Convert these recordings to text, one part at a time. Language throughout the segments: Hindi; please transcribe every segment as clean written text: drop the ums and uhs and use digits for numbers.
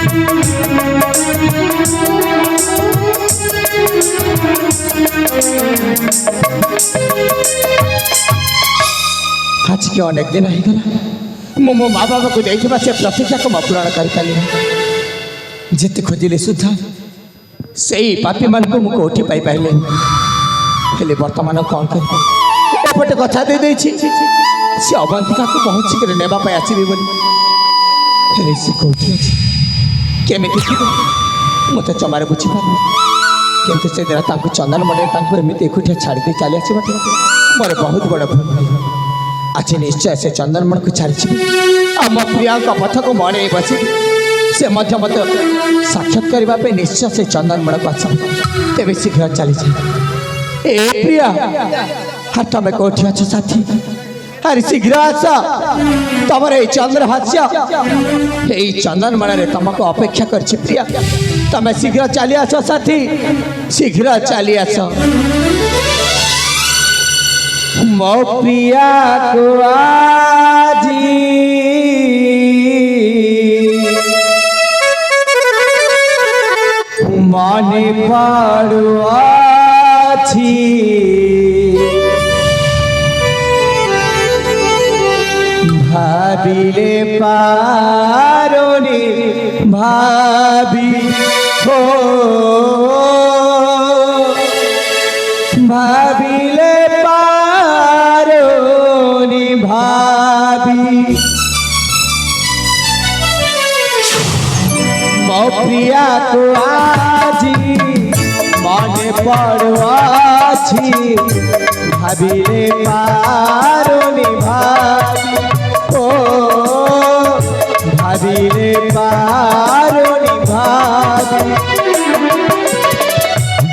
आज के अनेक दिन होगला मो मो माँ बाबा को देखा से प्रतीक्षा को पूरण कर जिते खोजिले सुधा से पापी मान को मुझे कौटी पाई पारे हेले बर्तमान कौन करपटे कथा दे सी अवंतिका को बहुत शीघ्र नेवाई आसबी बोली सी कौटी अच्छे केमी मत जमार बुझीपार किंतु से दिन चंदन मंडल एमती एकुटिया छाड़ी चली आस मोर बहुत बड़ भूल आज निश्चय से चंदन मंडल को छाड़ी आम प्रिया पथ को मन बस से मत साक्षात करने निश्चय से चंदन मंडल को आस तेज शीघ्र चली जाए ए प्रिया हाँ तुम कौटी अच्छ साथी अरे शीघ्र आस तुम ये चंद्रहास्य ये चंदन मंडल तुमको अपेक्षा कर प्रिया तुम शीघ्र चली आस साथी शीघ्र चली आस मो प्रिया को आजी मने पड़ुआछि भाबिले पारोनी भाबी हो भाबिले पारोनी भाबी मो प्रिया को आजी मने पड़ुआछि भाबिले पारोनी भाबी ओ भाबिले पारोनी भाबी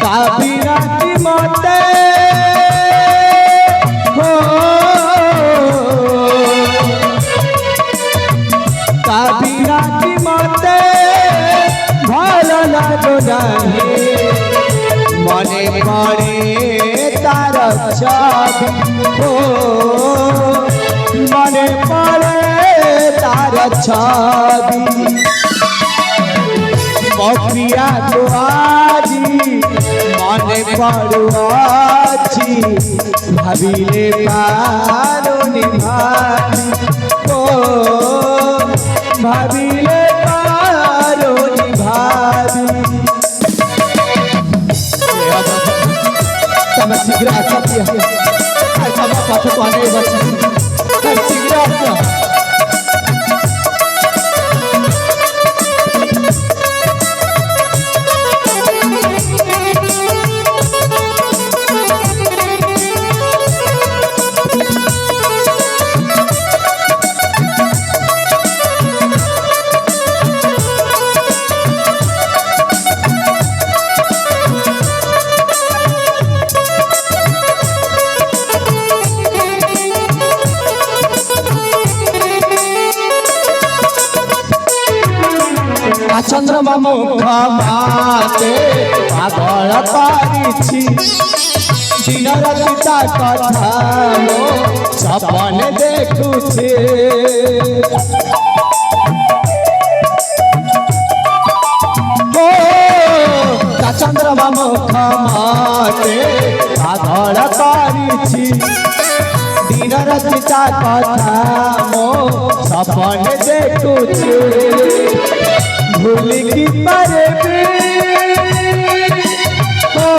काबी राती मते हो काबी राती मते भल लागो नाही मने पड़े तार छवि हो मने पड़े तार छवि मो प्रिया को आजी मने पड़ुआछि भाबिले पारोनी भाबी ओ भाबिले पारोनी भाबी तुम शीघ्र आस प्रिया तुम पथ को अने बस शीघ्र आस चंद्रमा मुख माते पागल पारिछि दिन राति ता कथा मो सपने देखुछि हो चंद्रमा मुख माते पागल पारिछि दिन राति ता कथा मो सपने देखुछि भूल की परबे हो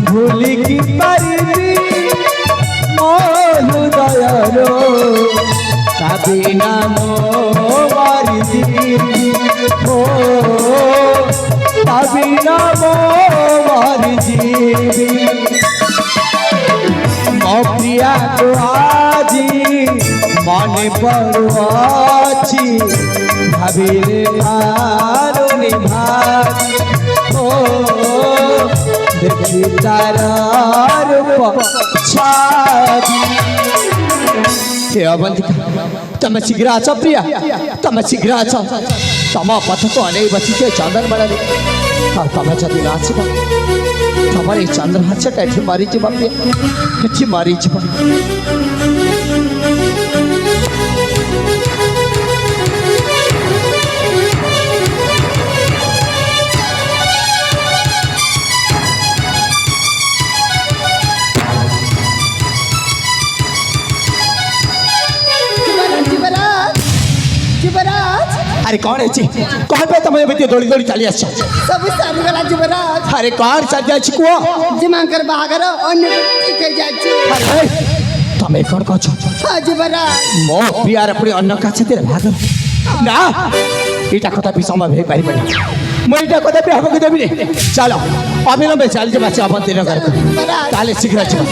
भूल की परबे मोह दयारो कभी नाम मारी जीवी हो कभी नाम मारी जीवी मो प्रिया को आजी मने पड़ुआछि भाबिले पारोनी भाबी ओ देखी तार रूप छवि हे अवंतिका तुम शीघ्र आस प्रिया तुम शीघ्र आस तुम पथ को अने बसी चंदन मंडल तुम जदि न आस तुम ये चंद्रहास्यटा ये मारीज प्रिया ये मारीज ଆରେ କ'ଣ ହେଇଛି କ'ଣ ପାଇଁ ତମେ ଏମିତି ଦୌଡ଼ି ଦୌଡ଼ି ଚାଲି ଆସିଛ ସବୁ ସରିଗଲା ଯୁବରାଜ ଆରେ କ'ଣ ଚାଲି ଯାଇଛି କୁହ ଜିମାଙ୍କର ବାହାଘର ଅନ୍ୟ ଠିକ ହେଇଯାଇଛି। ଆରେ ତମେ କ'ଣ କହୁଛ ହଁ ଯୁବରାଜ ମୋ ପିଆର ପୁଣି ଅନ୍ୟ କାହା ସାଥିରେ ବାହାଘର ନା ଏଇଟା କଥା ବି ସମ୍ଭବ ହେଇପାରିବନି ମୁଁ ଏଇଟା କଥା ବି ହେବାକୁ ଦେବିନି ଚାଲ ଅବିଲମ୍ବେ ଚାଲିଯିବା ସେ ଅବନ୍ତୀ ନଗରକୁ ତାହେଲେ ଶୀଘ୍ର ଯିବା।